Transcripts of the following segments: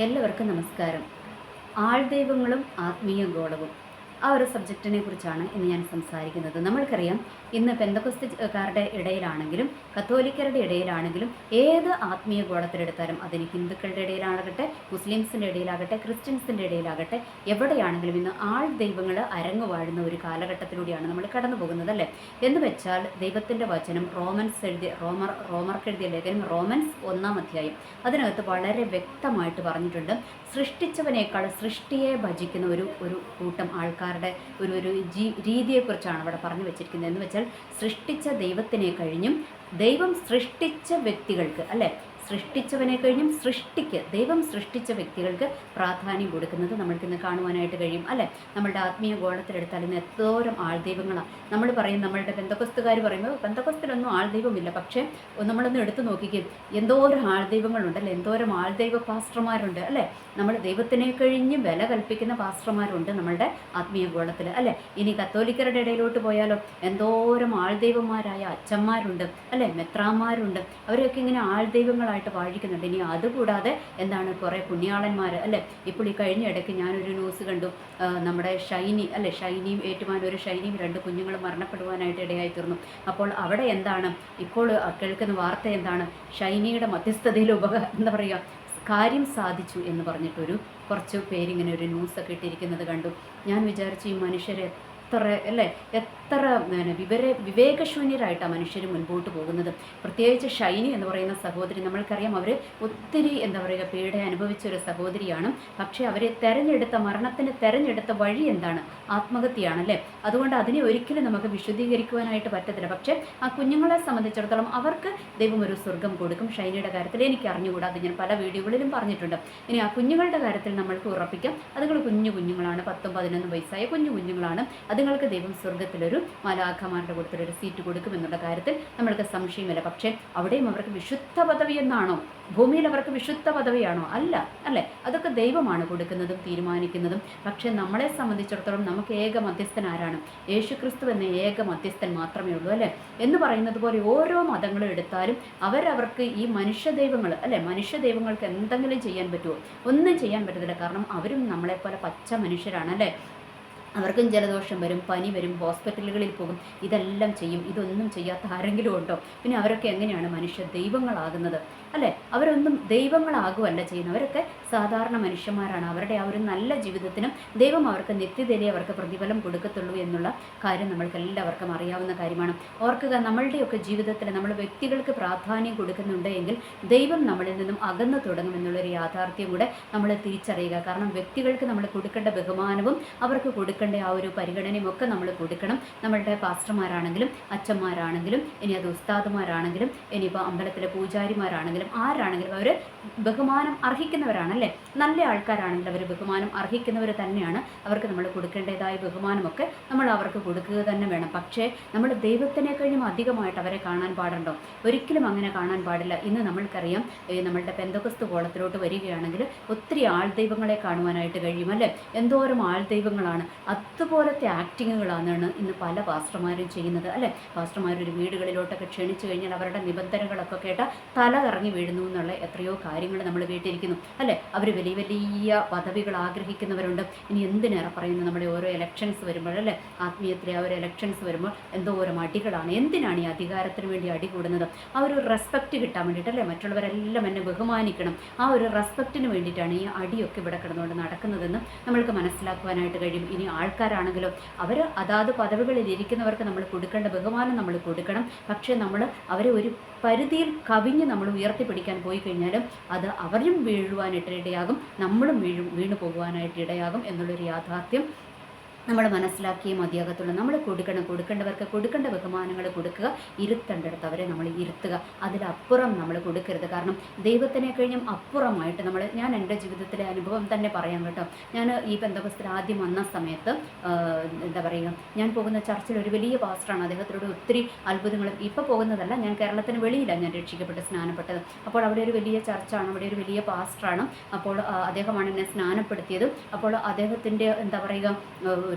എല്ലാവർക്കും നമസ്കാരം. ആൾദൈവങ്ങളും ആത്മീയ ഗോളവും ആ ഒരു സബ്ജക്റ്റിനെ കുറിച്ചാണ് ഇന്ന് ഞാൻ സംസാരിക്കുന്നത്. നമ്മൾക്കറിയാം, ഇന്ന് പെന്തക്കോസ്തുകാരുടെ ഇടയിലാണെങ്കിലും കത്തോലിക്കരുടെ ഇടയിലാണെങ്കിലും ഏത് ആത്മീയ ഗോളത്തിലെടുത്താലും, അതിന് ഹിന്ദുക്കളുടെ ഇടയിലാകട്ടെ, മുസ്ലിംസിൻ്റെ ഇടയിലാകട്ടെ, ക്രിസ്ത്യൻസിൻ്റെ ഇടയിലാകട്ടെ, എവിടെയാണെങ്കിലും ഇന്ന് ആൾ ദൈവങ്ങൾ അരങ്ങുവാഴുന്ന ഒരു കാലഘട്ടത്തിലൂടെയാണ് നമ്മൾ കടന്നു പോകുന്നത്, അല്ലേ? എന്ന് വെച്ചാൽ ദൈവത്തിൻ്റെ വചനം റോമർക്കെഴുതിയ ലേഖനം റോമൻസ് 1-ാം അധ്യായം അതിനകത്ത് വളരെ വ്യക്തമായിട്ട് പറഞ്ഞിട്ടുണ്ട്. സൃഷ്ടിച്ചവനേക്കാൾ സൃഷ്ടിയെ ഭജിക്കുന്ന ഒരു കൂട്ടം ആൾക്കാരുടെ ഒരു രീതിയെക്കുറിച്ചാണ് അവിടെ പറഞ്ഞു വെച്ചിരിക്കുന്നത്. എന്ന് വെച്ചാൽ സൃഷ്ടിച്ച ദൈവത്തിനെ കഴിഞ്ഞും ദൈവം സൃഷ്ടിച്ച വ്യക്തികൾക്ക്, അല്ലേ, സൃഷ്ടിച്ചവനെ കഴിഞ്ഞും ദൈവം സൃഷ്ടിച്ച വ്യക്തികൾക്ക് പ്രാധാന്യം കൊടുക്കുന്നത് നമ്മൾക്കിന്ന് കാണുവാനായിട്ട് കഴിയും, അല്ലേ? നമ്മളുടെ ആത്മീയ ഗോളത്തിലെടുത്താൽ ഇന്ന് എന്തോരം ആൾദൈവങ്ങളാണ്. നമ്മൾ പറയും, നമ്മളുടെ പെന്തക്കോസ്തുകാർ പറയുമ്പോൾ പെന്തക്കോസ്തിലൊന്നും ആൾദൈവമില്ല, പക്ഷേ നമ്മളൊന്ന് എടുത്തു നോക്കിക്കും, എന്തോരം ആൾദൈവങ്ങളുണ്ട്, അല്ലേ? എന്തോരം ആൾദൈവ പാസ്റ്റർമാരുണ്ട്, അല്ലേ? നമ്മൾ ദൈവത്തിനെ കഴിഞ്ഞ് വില കൽപ്പിക്കുന്ന പാസ്റ്റർമാരുണ്ട് നമ്മളുടെ ആത്മീയ ഗോളത്തിൽ, അല്ലേ? ഇനി കത്തോലിക്കരുടെ ഇടയിലോട്ട് പോയാലോ എന്തോരം ആൾദൈവന്മാരായ അച്ഛന്മാരുണ്ട്, അല്ലേ? മെത്രാന്മാരുണ്ട്. അവരൊക്കെ ഇങ്ങനെ ആൾദൈവങ്ങളായിട്ട് വാഴിക്കുന്നുണ്ട്. ഇനി അതുകൂടാതെ എന്താണ്, കുറേ പുണ്യാളന്മാർ, അല്ലേ? ഇപ്പോൾ ഈ കഴിഞ്ഞ ഇടയ്ക്ക് ഞാനൊരു ന്യൂസ് കണ്ടു. നമ്മുടെ ഷൈനിയും ഏറ്റുമാനൂർ ഷൈനിയും 2 കുഞ്ഞുങ്ങളും മരണപ്പെടുവാനായിട്ട് ഇടയായി തീർന്നു. അപ്പോൾ അവിടെ എന്താണ് ഇപ്പോൾ കേൾക്കുന്ന വാർത്ത എന്താണ്? ഷൈനിയുടെ മധ്യസ്ഥതയിൽ എന്താ പറയുക, കാര്യം സാധിച്ചു എന്ന് പറഞ്ഞിട്ടൊരു കുറച്ച് പേരിങ്ങനെ ഒരു ന്യൂസൊക്കെ ഇട്ടിരിക്കുന്നത് കണ്ടു. ഞാൻ വിചാരിച്ചു, ഈ മനുഷ്യരെ എത്ര വിവേകശൂന്യരായിട്ടാണ് മനുഷ്യർ മുൻപോട്ട് പോകുന്നത്. പ്രത്യേകിച്ച് ഷൈനി എന്ന് പറയുന്ന സഹോദരി, നമ്മൾക്കറിയാം, അവർ ഒത്തിരി പീഡ അനുഭവിച്ച ഒരു സഹോദരിയാണ്. പക്ഷേ അവർ മരണത്തിന് തെരഞ്ഞെടുത്ത വഴി എന്താണ്? ആത്മഹത്യയാണല്ലേ? അതുകൊണ്ട് അതിനെ ഒരിക്കലും നമുക്ക് വിശദീകരിക്കുവാനായിട്ട് പറ്റത്തില്ല. പക്ഷേ ആ കുഞ്ഞുങ്ങളെ സംബന്ധിച്ചിടത്തോളം അവർക്ക് ദൈവം ഒരു സ്വർഗം കൊടുക്കും. ഷൈനിയുടെ കാര്യത്തിൽ എനിക്ക് അറിഞ്ഞുകൂടാ, അത് ഞാൻ പല വീഡിയോകളിലും പറഞ്ഞിട്ടുണ്ട്. ഇനി ആ കുഞ്ഞുങ്ങളുടെ കാര്യത്തിൽ നമ്മൾക്ക് ഉറപ്പിക്കാം, അതുങ്ങൾ കുഞ്ഞുങ്ങളാണ്, 10-11 വയസ്സായ കുഞ്ഞുങ്ങളാണ്. അതുങ്ങൾക്ക് ദൈവം സ്വർഗത്തിലൊരു മാലാഖമാരുടെ കൂട്ടത്തിലൊരു സീറ്റ് കൊടുക്കുമെന്നുള്ള കാര്യത്തിൽ നമ്മൾക്ക് സംശയമില്ല. പക്ഷേ അവിടെയും അവർക്ക് വിശുദ്ധ പദവി എന്നാണോ? ഭൂമിയിൽ അവർക്ക് വിശുദ്ധ പദവിയാണോ? അല്ല, അല്ലേ? അതൊക്കെ ദൈവമാണ് കൊടുക്കുന്നതും തീരുമാനിക്കുന്നതും. പക്ഷേ നമ്മളെ സംബന്ധിച്ചിടത്തോളം നമുക്ക് ഏക മധ്യസ്ഥൻ ആരാണ്? യേശുക്രിസ്തു എന്ന ഏക മധ്യസ്ഥൻ മാത്രമേ ഉള്ളൂ, അല്ലേ? എന്ന് പറയുന്നത് പോലെ ഓരോ മതങ്ങളും എടുത്താലും അവർക്ക് ഈ മനുഷ്യദൈവങ്ങൾ, അല്ലേ, മനുഷ്യദൈവങ്ങൾക്ക് എന്തെങ്കിലും ചെയ്യാൻ പറ്റുമോ? ഒന്നും ചെയ്യാൻ പറ്റത്തില്ല. കാരണം അവരും നമ്മളെപ്പോലെ പച്ച മനുഷ്യരാണ്, അല്ലേ? അവർക്കും ജലദോഷം വരും, പനി വരും, ഹോസ്പിറ്റലുകളിൽ പോകും, ഇതെല്ലാം ചെയ്യും. ഇതൊന്നും ചെയ്യാത്ത ആരെങ്കിലും ഉണ്ടോ? പിന്നെ അവരൊക്കെ എങ്ങനെയാണ് മനുഷ്യ ദൈവങ്ങളാകുന്നത്, അല്ലേ? അവരൊന്നും ദൈവങ്ങളാകുമല്ല ചെയ്യുന്നത്. അവരൊക്കെ സാധാരണ മനുഷ്യന്മാരാണ്. അവരുടെ ആ ഒരു നല്ല ജീവിതത്തിനും ദൈവം അവർക്ക് നിത്യതയിലെ അവർക്ക് പ്രതിഫലം കൊടുക്കത്തുള്ളൂ എന്നുള്ള കാര്യം നമ്മൾക്ക് എല്ലാവർക്കും അറിയാവുന്ന കാര്യമാണ്. ഓർക്കുക, നമ്മളുടെയൊക്കെ ജീവിതത്തിൽ നമ്മൾ വ്യക്തികൾക്ക് പ്രാധാന്യം കൊടുക്കുന്നുണ്ട് എങ്കിൽ ദൈവം നമ്മളിൽ നിന്നും അകന്നു തുടങ്ങുമെന്നുള്ളൊരു യാഥാർത്ഥ്യം കൂടെ നമ്മൾ തിരിച്ചറിയുക. കാരണം വ്യക്തികൾക്ക് നമ്മൾ കൊടുക്കേണ്ട ബഹുമാനവും അവർക്ക് കൊടുക്കേണ്ട ആ ഒരു പരിഗണനയും ഒക്കെ നമ്മൾ കൊടുക്കണം. നമ്മളുടെ പാസ്റ്റർമാരാണെങ്കിലും അച്ഛന്മാരാണെങ്കിലും, ഇനി അത് ഉസ്താദുമാരാണെങ്കിലും, ഇനിയിപ്പോൾ അമ്പലത്തിലെ പൂജാരിമാരാണെങ്കിലും, ആരാണെങ്കിലും അവർ ബഹുമാനം അർഹിക്കുന്നവരാണല്ലേ? നല്ല ആൾക്കാരാണെങ്കിൽ അവർ ബഹുമാനം അർഹിക്കുന്നവർ തന്നെയാണ്. അവർക്ക് നമ്മൾ കൊടുക്കേണ്ടതായ ബഹുമാനമൊക്കെ നമ്മൾ അവർക്ക് കൊടുക്കുക തന്നെ വേണം. പക്ഷേ നമ്മൾ ദൈവത്തിനെ കഴിഞ്ഞും അധികമായിട്ട് അവരെ കാണാൻ പാടുണ്ടോ? ഒരിക്കലും അങ്ങനെ കാണാൻ പാടില്ല. ഇന്ന് നമ്മൾക്കറിയാം, നമ്മളുടെ പെന്തക്കോസ്തു കോളത്തിലോട്ട് വരികയാണെങ്കിൽ ഒത്തിരി ആൾദൈവങ്ങളെ കാണുവാനായിട്ട് കഴിയും, അല്ലേ? എന്തോരം ആൾദൈവങ്ങളാണ്. അതുപോലത്തെ ആക്ടിങ്ങുകളാണ് ഇന്ന് പല പാസ്റ്റർമാരും ചെയ്യുന്നത്, അല്ലേ? പാസ്റ്റർമാരൊരു വീടുകളിലോട്ടൊക്കെ ക്ഷണിച്ചു കഴിഞ്ഞാൽ അവരുടെ നിബന്ധനകളൊക്കെ കേട്ടാൽ തല കറങ്ങി വീഴുന്നു എന്നുള്ള എത്രയോ കാര്യങ്ങൾ നമ്മൾ കേട്ടിരിക്കുന്നു, അല്ലേ? അവർ വലിയ വലിയ പദവികൾ ആഗ്രഹിക്കുന്നവരുണ്ട്. ഇനി എന്തിനേറെ പറയുന്നു, നമ്മുടെ ഓരോ ഇലക്ഷൻസ് വരുമ്പോൾ, അല്ലേ, ആത്മീയത്തിലെ ആ ഒരു ഇലക്ഷൻസ് വരുമ്പോൾ എന്തോരം അടികളാണ്. എന്തിനാണ് ഈ അധികാരത്തിന് വേണ്ടി അടി കൂടുന്നത്? ആ ഒരു റെസ്പെക്റ്റ് കിട്ടാൻ വേണ്ടിയിട്ട്, അല്ലേ? മറ്റുള്ളവരെല്ലാം എന്നെ ബഹുമാനിക്കണം, ആ ഒരു റെസ്പെക്റ്റിന് വേണ്ടിയിട്ടാണ് ഈ അടിയൊക്കെ ഇവിടെ കിടന്നുകൊണ്ട് നടക്കുന്നതെന്ന് നമ്മൾക്ക് മനസ്സിലാക്കുവാനായിട്ട് കഴിയും. ഇനി ആൾക്കാരാണെങ്കിലും അവർ അതാത് പദവികളിൽ ഇരിക്കുന്നവർക്ക് നമ്മൾ കൊടുക്കേണ്ട ബഹുമാനം നമ്മൾ കൊടുക്കണം. പക്ഷേ നമ്മൾ അവരെ ഒരു പരിധിയിൽ കവിഞ്ഞ് നമ്മൾ ഉയർത്തിപ്പിടിക്കാൻ പോയി കഴിഞ്ഞാലും അത് അവരും വീഴുവാനായിട്ട് ഇടയാകും, നമ്മളും വീണു പോകുവാനായിട്ട് ഇടയാകും എന്നുള്ളൊരു യാഥാർത്ഥ്യം നമ്മൾ മനസ്സിലാക്കിയേ മതിയാകത്തുള്ളൂ. നമ്മൾ കൊടുക്കേണ്ടവർക്ക് കൊടുക്കേണ്ട ബഹുമാനങ്ങൾ കൊടുക്കുക, ഇരുത്തേണ്ടടുത്ത് അവരെ നമ്മൾ ഇരുത്തുക. അതിലപ്പുറം നമ്മൾ കൊടുക്കരുത്. കാരണം ദൈവത്തിനെ കഴിഞ്ഞും അപ്പുറമായിട്ട് ഞാൻ എൻ്റെ ജീവിതത്തിലെ അനുഭവം തന്നെ പറയാം കേട്ടോ. ഞാൻ ഈ പെന്തക്കോസ്തിൽ ആദ്യം വന്ന സമയത്ത് എന്താ പറയുക, ഞാൻ പോകുന്ന ചർച്ചിൽ ഒരു വലിയ പാസ്റ്ററാണ്. അദ്ദേഹത്തിലൂടെ ഒത്തിരി അത്ഭുതങ്ങളും, ഇപ്പോൾ പോകുന്നതല്ല, ഞാൻ കേരളത്തിന് വെളിയിലാണ് ഞാൻ രക്ഷിക്കപ്പെട്ട് സ്നാനപ്പെട്ടത്. അപ്പോൾ അവിടെ ഒരു വലിയ ചർച്ചാണ്, അവിടെ ഒരു വലിയ പാസ്റ്ററാണ്. അപ്പോൾ അദ്ദേഹമാണ് എന്നെ സ്നാനപ്പെടുത്തിയത്. അപ്പോൾ അദ്ദേഹത്തിൻ്റെ എന്താ പറയുക,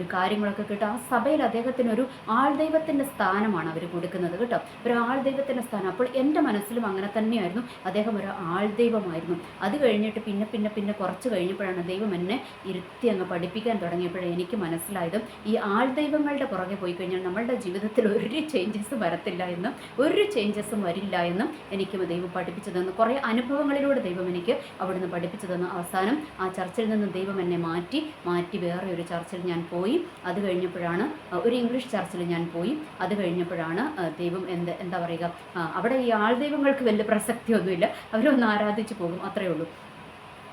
ഒരു കാര്യങ്ങളൊക്കെ കേട്ടോ, ആ സഭയിൽ അദ്ദേഹത്തിനൊരു ആൾദൈവത്തിൻ്റെ സ്ഥാനമാണ് അവർ കൊടുക്കുന്നത് കേട്ടോ, ഒരു ആൾദൈവത്തിൻ്റെ സ്ഥാനം. അപ്പോൾ എൻ്റെ മനസ്സിലും അങ്ങനെ തന്നെയായിരുന്നു, അദ്ദേഹം ഒരു ആൾദൈവമായിരുന്നു. അത് കഴിഞ്ഞിട്ട് പിന്നെ പിന്നെ പിന്നെ കുറച്ച് കഴിഞ്ഞപ്പോഴാണ് ദൈവം എന്നെ ഇരുത്തി അങ്ങ് പഠിപ്പിക്കാൻ തുടങ്ങിയപ്പോഴേ എനിക്ക് മനസ്സിലായതും ഈ ആൾദൈവങ്ങളുടെ പുറകെ പോയി കഴിഞ്ഞാൽ നമ്മളുടെ ജീവിതത്തിൽ ഒരു ചേഞ്ചസ് വരത്തില്ല എന്നും ഒരു ചേഞ്ചസും വരില്ല എന്നും എനിക്ക് ദൈവം പഠിപ്പിച്ചു തന്നു. കുറേ അനുഭവങ്ങളിലൂടെ ദൈവം എനിക്ക് അവിടുന്ന് പഠിപ്പിച്ചു തന്നു. അവസാനം ആ ചർച്ചിൽ നിന്ന് ദൈവം എന്നെ മാറ്റി വേറെ ഒരു ചർച്ചിൽ ഞാൻ പോയി. അത് കഴിഞ്ഞപ്പോഴാണ് ഒരു ഇംഗ്ലീഷ് ചർച്ചിൽ ഞാൻ പോയി. അത് കഴിഞ്ഞപ്പോഴാണ് ദൈവം എന്താ പറയുക, അവിടെ ഈ ആൾദൈവങ്ങൾക്ക് വലിയ പ്രസക്തിയൊന്നുമില്ല, അവരൊന്ന് ആരാധിച്ചു പോകും, അത്രയേ ഉള്ളൂ.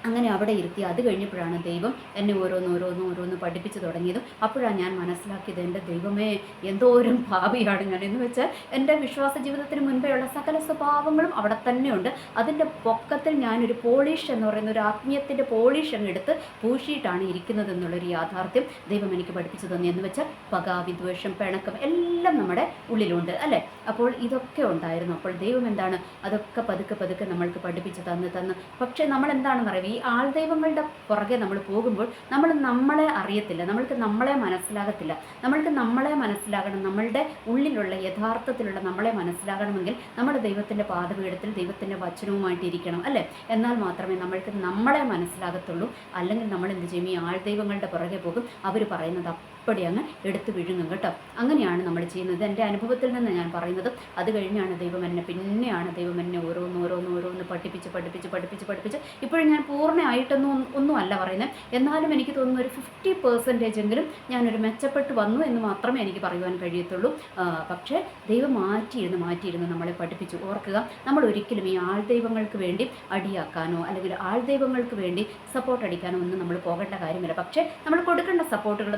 അങ്ങനെ അവിടെ ഇരുത്തി. അത് കഴിഞ്ഞപ്പോഴാണ് ദൈവം എന്നെ ഓരോന്ന് പഠിപ്പിച്ച് തുടങ്ങിയതും. അപ്പോഴാണ് ഞാൻ മനസ്സിലാക്കിയത്, എൻ്റെ ദൈവമേ എന്തോരം ഭാവിയാണ് ഞാൻ എന്ന് വെച്ചാൽ എൻ്റെ വിശ്വാസ ജീവിതത്തിന് മുൻപേ ഉള്ള സകല സ്വഭാവങ്ങളും അവിടെ തന്നെയുണ്ട്. അതിൻ്റെ പൊക്കത്തിൽ ഞാനൊരു പോളിഷ് എന്ന് പറയുന്ന ഒരു ആത്മീയത്തിൻ്റെ പോളിഷ് അങ്ങ് എടുത്ത് പൂശിയിട്ടാണ് ഇരിക്കുന്നത് എന്നുള്ളൊരു യാഥാർത്ഥ്യം ദൈവം എനിക്ക് പഠിപ്പിച്ചു തന്നു. എന്ന് വെച്ചാൽ പക, വിദ്വേഷം, പിണക്കം എല്ലാം നമ്മുടെ ഉള്ളിലുണ്ട് അല്ലേ. അപ്പോൾ ഇതൊക്കെ ഉണ്ടായിരുന്നു. അപ്പോൾ ദൈവം എന്താണ് അതൊക്കെ പതുക്കെ നമ്മൾക്ക് പഠിപ്പിച്ച് തന്ന് പക്ഷേ നമ്മൾ എന്താണെന്ന് അറിയാം, ഈ ആൾദൈവങ്ങളുടെ പുറകെ നമ്മൾ പോകുമ്പോൾ നമ്മളെ അറിയത്തില്ല, നമ്മൾക്ക് നമ്മളെ മനസ്സിലാകത്തില്ല. നമ്മൾക്ക് നമ്മളെ മനസ്സിലാകണം, നമ്മളുടെ ഉള്ളിലുള്ള യഥാർത്ഥത്തിലുള്ള നമ്മളെ മനസ്സിലാകണമെങ്കിൽ നമ്മൾ ദൈവത്തിൻ്റെ പാദപീഠത്തിൽ ദൈവത്തിൻ്റെ വചനവുമായിട്ടിരിക്കണം അല്ലേ. എന്നാൽ മാത്രമേ നമ്മൾക്ക് നമ്മളെ മനസ്സിലാകത്തുള്ളൂ. അല്ലെങ്കിൽ നമ്മൾ എന്ത് ചെയ്യും, ഈ ആൾദൈവങ്ങളുടെ പുറകെ പോകും, അവർ പറയുന്നത് അപ്പടി അങ്ങ് എടുത്തു വിഴുങ്ങും കേട്ടോ. അങ്ങനെയാണ് നമ്മൾ ചെയ്യുന്നത്. എൻ്റെ അനുഭവത്തിൽ നിന്ന് ഞാൻ പറയുന്നത്. അത് കഴിഞ്ഞാണ് ദൈവം എന്നെ ഓരോന്ന് പഠിപ്പിച്ച് ഇപ്പോഴും ഞാൻ പൂർണ്ണമായിട്ടൊന്നും അല്ല പറയുന്നത്. എന്നാലും എനിക്ക് തോന്നുന്നു ഒരു 50% എങ്കിലും ഞാനൊരു മെച്ചപ്പെട്ട് വന്നു എന്ന് മാത്രമേ എനിക്ക് പറയുവാൻ കഴിയത്തുള്ളൂ. പക്ഷേ ദൈവം മാറ്റിയിരുന്ന് നമ്മളെ പഠിപ്പിച്ചു. ഓർക്കുക, നമ്മൾ ഒരിക്കലും ഈ ആൾദൈവങ്ങൾക്ക് വേണ്ടി അടിയാക്കാനോ അല്ലെങ്കിൽ ആൾദൈവങ്ങൾക്ക് വേണ്ടി സപ്പോർട്ട് അടിക്കാനോ ഒന്നും നമ്മൾ പോകേണ്ട കാര്യമില്ല. പക്ഷേ നമ്മൾ കൊടുക്കേണ്ട സപ്പോർട്ടുകൾ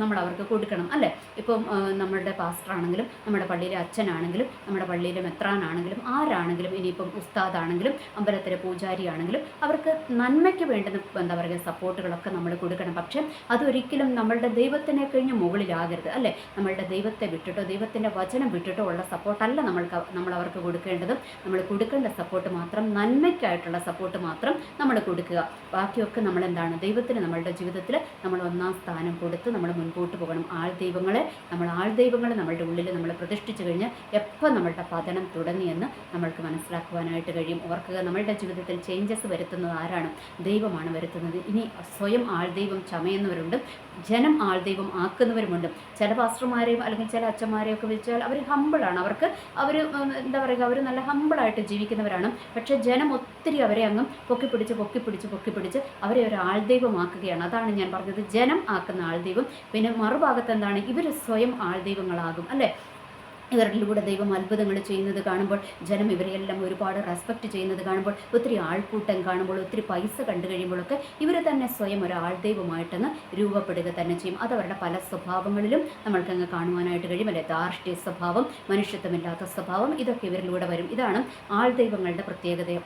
നമ്മൾ അവർക്ക് കൊടുക്കണം അല്ലേ. ഇപ്പം നമ്മളുടെ പാസ്റ്ററാണെങ്കിലും നമ്മുടെ പള്ളിയിലെ അച്ഛനാണെങ്കിലും നമ്മുടെ പള്ളിയിലെ മെത്രാനാണെങ്കിലും ആരാണെങ്കിലും, ഇനിയിപ്പം ഉസ്താദാണെങ്കിലും അമ്പലത്തിലെ പൂജാരിയാണെങ്കിലും അവർക്ക് നന്മയ്ക്ക് വേണ്ടുന്ന എന്താ പറയുക സപ്പോർട്ടുകളൊക്കെ നമ്മൾ കൊടുക്കണം. പക്ഷേ അതൊരിക്കലും നമ്മളുടെ ദൈവത്തിനെ കഴിഞ്ഞ് മുകളിലാകരുത് അല്ലേ. നമ്മളുടെ ദൈവത്തെ വിട്ടിട്ടോ ദൈവത്തിൻ്റെ വചനം വിട്ടിട്ടോ ഉള്ള സപ്പോർട്ടല്ല നമ്മൾ അവർക്ക് കൊടുക്കേണ്ടത്. നമ്മൾ കൊടുക്കേണ്ട സപ്പോർട്ട് മാത്രം നന്മയ്ക്കായിട്ടുള്ള സപ്പോർട്ട് മാത്രം നമ്മൾ കൊടുക്കുക. ബാക്കിയൊക്കെ നമ്മളെന്താണ് ദൈവത്തിന് നമ്മളുടെ ജീവിതത്തിൽ നമ്മൾ ഒന്നാം സ്ഥാനം കൊടുത്ത് നമ്മൾ മുൻപോട്ട് പോകണം. ആൾദൈവങ്ങളെ നമ്മളുടെ ഉള്ളിൽ നമ്മൾ പ്രതിഷ്ഠിച്ചു കഴിഞ്ഞാൽ എപ്പോൾ നമ്മളുടെ പതനം തുടങ്ങിയെന്ന് നമ്മൾക്ക് മനസ്സിലാക്കുവാനായിട്ട് കഴിയും. ഓർക്കുക, നമ്മളുടെ ജീവിതത്തിൽ ചേഞ്ചസ് വരുത്തുന്നത് ആരാണ്? ദൈവമാണ് വരുത്തുന്നത്. ഇനി സ്വയം ആൾദൈവം ചമയുന്നവരുണ്ട്, ജനം ആൾദൈവം ആക്കുന്നവരുമുണ്ട്. ചില പാസ്റ്റർമാരെയും അല്ലെങ്കിൽ ചില അച്ഛന്മാരെയും ഒക്കെ വെച്ചാൽ അവർ ഹമ്പിളാണ്, അവർ എന്താ പറയുക, അവർ നല്ല ഹമ്പിളായിട്ട് ജീവിക്കുന്നവരാണ്. പക്ഷേ ജനം ഒത്തിരി അവരെ അങ്ങ് പൊക്കിപ്പിടിച്ച് അവരെ ഒരു ആൾദൈവമാക്കുകയാണ്. അതാണ് ഞാൻ പറഞ്ഞത്, ജനം ആക്കുന്ന ആൾദൈവം. പിന്നെ മറുഭാഗത്ത് എന്താണ്, ഇവർ സ്വയം ആൾദൈവങ്ങളാകും അല്ലേ. ഇവരിലൂടെ ദൈവം അത്ഭുതങ്ങൾ ചെയ്യുന്നത് കാണുമ്പോൾ ജനം ഇവരെയെല്ലാം ഒരുപാട് റെസ്പെക്റ്റ് ചെയ്യുന്നത് കാണുമ്പോൾ, ഒത്തിരി ആൾക്കൂട്ടം കാണുമ്പോൾ, ഒത്തിരി പൈസ കണ്ടു കഴിയുമ്പോഴൊക്കെ ഇവർ തന്നെ സ്വയം ഒരു ആൾദൈവമായിട്ടങ്ങ് രൂപപ്പെടുക തന്നെ ചെയ്യും. അതവരുടെ പല സ്വഭാവങ്ങളിലും നമ്മൾക്കങ്ങ് കാണുവാനായിട്ട് കഴിയും അല്ലേ. ധാർഷ്ട്യ സ്വഭാവം, മനുഷ്യത്വമില്ലാത്ത സ്വഭാവം, ഇതൊക്കെ ഇവരിലൂടെ വരും. ഇതാണ് ആൾദൈവങ്ങളുടെ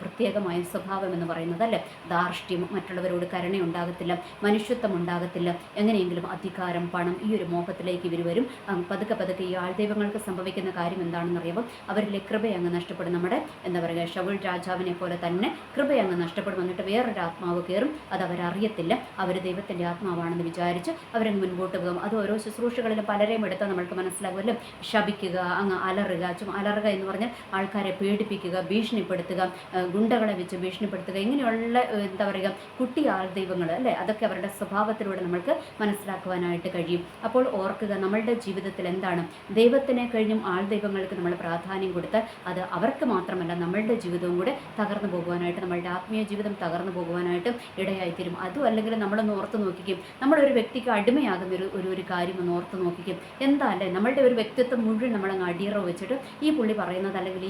പ്രത്യേകമായ സ്വഭാവം എന്ന് പറയുന്നത് അല്ലേ. ധാർഷ്ട്യം, മറ്റുള്ളവരോട് കരുണയുണ്ടാകത്തില്ല, മനുഷ്യത്വം ഉണ്ടാകത്തില്ല, എങ്ങനെയെങ്കിലും അധികാരം, പണം, ഈ ഒരു മോഹത്തിലേക്ക് ഇവർ വരും. പതുക്കെ ഈ ആൾദൈവങ്ങൾക്ക് സംഭവിക്കുന്ന കാര്യം എന്താണെന്ന് അറിയുമ്പോൾ അവരിലെ കൃപയങ്ങ് നഷ്ടപ്പെടും. നമ്മുടെ എന്താ പറയുക, ശൗൽ രാജാവിനെ പോലെ തന്നെ കൃപയങ്ങ് നഷ്ടപ്പെടും. എന്നിട്ട് വേറൊരു ആത്മാവ് കയറും, അത് അവരറിയത്തില്ല. അവർ ദൈവത്തിൻ്റെ ആത്മാവാണെന്ന് വിചാരിച്ച് അവരങ്ങ് മുൻപോട്ട് പോകും. അത് ഓരോ ശുശ്രൂഷകളിലും പലരെയും എടുത്താൽ നമ്മൾക്ക് മനസ്സിലാകുമല്ലോ. ശപിക്കുക, അങ്ങ് അലറുക എന്ന് പറഞ്ഞാൽ ആൾക്കാരെ പേടിപ്പിക്കുക, ഭീഷണിപ്പെടുത്തുക, ഗുണ്ടകളെ വെച്ച് ഭീഷണിപ്പെടുത്തുക, ഇങ്ങനെയുള്ള എന്താ പറയുക കുട്ടി ആൾദൈവങ്ങൾ അല്ലേ. അതൊക്കെ അവരുടെ സ്വഭാവത്തിലൂടെ നമ്മൾക്ക് മനസ്സിലാക്കുവാനായിട്ട് കഴിയും. അപ്പോൾ ഓർക്കുക, നമ്മളുടെ ജീവിതത്തിൽ എന്താണ് ദൈവത്തിനെ കഴിഞ്ഞും ആൾദൈവങ്ങൾക്ക് നമ്മൾ പ്രാധാന്യം കൊടുത്താൽ അത് അവർക്ക് മാത്രമല്ല നമ്മളുടെ ജീവിതവും കൂടെ തകർന്നു പോകുവാനായിട്ട്, നമ്മളുടെ ആത്മീയ ജീവിതം തകർന്നു പോകുവാനായിട്ട് ഇടയായിത്തീരും. അതും അല്ലെങ്കിൽ നമ്മളൊന്ന് ഓർത്ത് നോക്കിക്കും, നമ്മളൊരു വ്യക്തിക്ക് അടിമയാകുന്ന ഒരു കാര്യം ഒന്ന് ഓർത്ത് നോക്കിക്കും. എന്താ അല്ലേ, നമ്മളുടെ ഒരു വ്യക്തിത്വം മുഴുവൻ നമ്മളങ്ങ് അടിയറവ് വെച്ചിട്ട് ഈ പുള്ളി പറയുന്നത് അല്ലെങ്കിൽ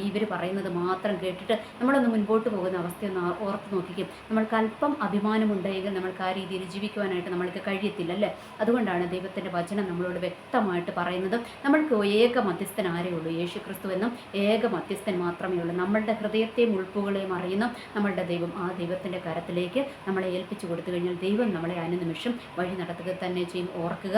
ഇവർ പറയുന്നത് മാത്രം കേട്ടിട്ട് നമ്മളൊന്ന് മുൻപോട്ട് പോകുന്ന അവസ്ഥയൊന്ന് ഓർത്ത് നോക്കിക്കും. നമ്മൾക്ക് അല്പം അഭിമാനമുണ്ടെങ്കിൽ നമ്മൾക്ക് ആ രീതിയിൽ ജീവിക്കുവാനായിട്ട് നമ്മൾക്ക് കഴിയത്തില്ല അല്ലേ. അതുകൊണ്ടാണ് ദൈവത്തിൻ്റെ വചനം നമ്മളോട് വ്യക്തമായിട്ട് പറയുന്നത്, നമ്മൾക്ക് ഏക മധ്യസ്ഥൻ ആരേ ഉള്ളൂ, യേശു ക്രിസ്തു എന്നും ഏക മധ്യസ്ഥൻ മാത്രമേ ഉള്ളൂ. നമ്മളുടെ ഹൃദയത്തെയും ഉൾപ്പുകളെയും അറിയുന്ന നമ്മളുടെ ദൈവം, ആ ദൈവത്തിൻ്റെ കരത്തിലേക്ക് നമ്മളെ ഏൽപ്പിച്ചു കൊടുത്തു കഴിഞ്ഞാൽ ദൈവം നമ്മളെ അനുനിമിഷം വഴി നടത്തുക തന്നെ ചെയ്യും. ഓർക്കുക,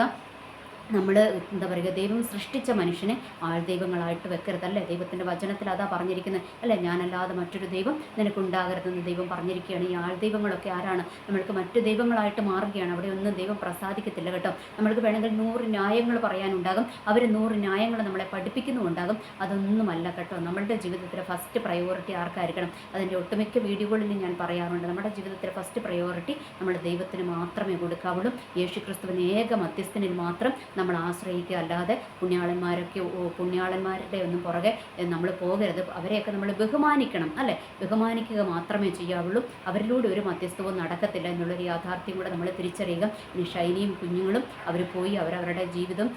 നമ്മൾ എന്താ പറയുക, ദൈവം സൃഷ്ടിച്ച മനുഷ്യനെ ആൾദൈവങ്ങളായിട്ട് വെക്കരുത്, അല്ലേ? ദൈവത്തിൻ്റെ വചനത്തിൽ അതാ പറഞ്ഞിരിക്കുന്നത്, അല്ലേ? ഞാനല്ലാതെ മറ്റൊരു ദൈവം നിനക്കുണ്ടാകരുതെന്ന് ദൈവം പറഞ്ഞിരിക്കുകയാണ്. ഈ ആൾദൈവങ്ങളൊക്കെ ആരാണ്? നമ്മൾക്ക് മറ്റു ദൈവങ്ങളായിട്ട് മാറുകയാണ്. അവിടെ ഒന്നും ദൈവം പ്രസാദിക്കത്തില്ല കേട്ടോ. നമ്മൾക്ക് വേണമെങ്കിൽ 100 ന്യായങ്ങൾ പറയാനുണ്ടാകും, അവർ 100 ന്യായങ്ങൾ നമ്മളെ പഠിപ്പിക്കുന്നുമുണ്ടാകും. അതൊന്നുമല്ല കേട്ടോ. നമ്മളുടെ ജീവിതത്തിലെ ഫസ്റ്റ് പ്രയോറിറ്റി ആർക്കായിരിക്കണം? അതിൻ്റെ ഒട്ടുമിക്ക വീഡിയോകളിൽ ഞാൻ പറയാറുണ്ട്, നമ്മുടെ ജീവിതത്തിലെ ഫസ്റ്റ് പ്രയോറിറ്റി നമ്മൾ ദൈവത്തിന് മാത്രമേ കൊടുക്കാവുള്ളൂ. യേശുക്രിസ്തുവിന് ഏക മധ്യസ്ഥനിൽ മാത്രം നമ്മൾ ആശ്രയിക്കുക, അല്ലാതെ പുണ്യാളന്മാരുടെ ഒന്നും പുറകെ നമ്മൾ പോകരുത്. അവരെയൊക്കെ നമ്മൾ ബഹുമാനിക്കണം, അല്ലേ? ബഹുമാനിക്കുക മാത്രമേ ചെയ്യാവുള്ളൂ. അവരിലൂടെ ഒരു മധ്യസ്ഥവും നടക്കത്തില്ല എന്നുള്ളൊരു യാഥാർത്ഥ്യം കൂടെ നമ്മൾ തിരിച്ചറിയുക. ഇനി ഷൈനിയും കുഞ്ഞുങ്ങളും അവർ പോയി അവരവരുടെ ജീവിതം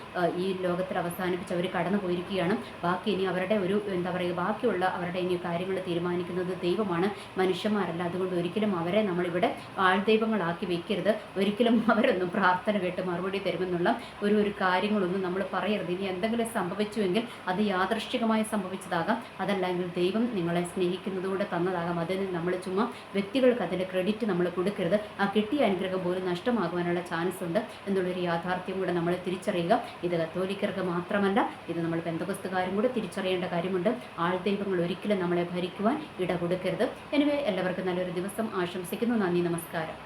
ഈ ലോകത്തിൽ അവസാനിപ്പിച്ച് അവർ കടന്നു പോയിരിക്കുകയാണ്. ബാക്കി ഇനി അവരുടെ ഒരു എന്താ പറയുക, ബാക്കിയുള്ള അവരുടെ ഇനി കാര്യങ്ങൾ തീരുമാനിക്കുന്നത് ദൈവമാണ്, മനുഷ്യന്മാരല്ല. അതുകൊണ്ട് ഒരിക്കലും അവരെ നമ്മളിവിടെ ആൾദൈവങ്ങളാക്കി വെക്കരുത്. ഒരിക്കലും അവരൊന്നും പ്രാർത്ഥന കേട്ട് മറുപടി തരുമെന്നുള്ള ഒരു കാര്യങ്ങളൊന്നും നമ്മൾ പറയരുത്. ഇനി എന്തെങ്കിലും സംഭവിച്ചുവെങ്കിൽ അത് യാദൃശ്ചികമായി സംഭവിച്ചതാകാം, അതല്ലെങ്കിൽ ദൈവം നിങ്ങളെ സ്നേഹിക്കുന്നതുകൊണ്ട് തന്നതാകാം. അതിന് നമ്മൾ ചുമ്മാ വ്യക്തികൾക്ക് അതിൻ്റെ ക്രെഡിറ്റ് നമ്മൾ കൊടുക്കരുത്. ആ കിട്ടിയ അനുഗ്രഹം പോലും നഷ്ടമാകുവാനുള്ള ചാൻസ് ഉണ്ട് എന്നുള്ളൊരു യാഥാർത്ഥ്യം കൂടെ നമ്മൾ തിരിച്ചറിയുക. ഇത് കത്തോലിക്കർക്ക് മാത്രമല്ല, ഇത് നമ്മൾ പെന്തക്കോസ്തുകാരും കൂടെ തിരിച്ചറിയേണ്ട കാര്യമുണ്ട്. ആൾദൈവങ്ങൾ ഒരിക്കലും നമ്മളെ ഭരിക്കുവാൻ ഇട കൊടുക്കരുത്. എനിവേ, എല്ലാവർക്കും നല്ലൊരു ദിവസം ആശംസിക്കുന്നു. നന്ദി, നമസ്കാരം.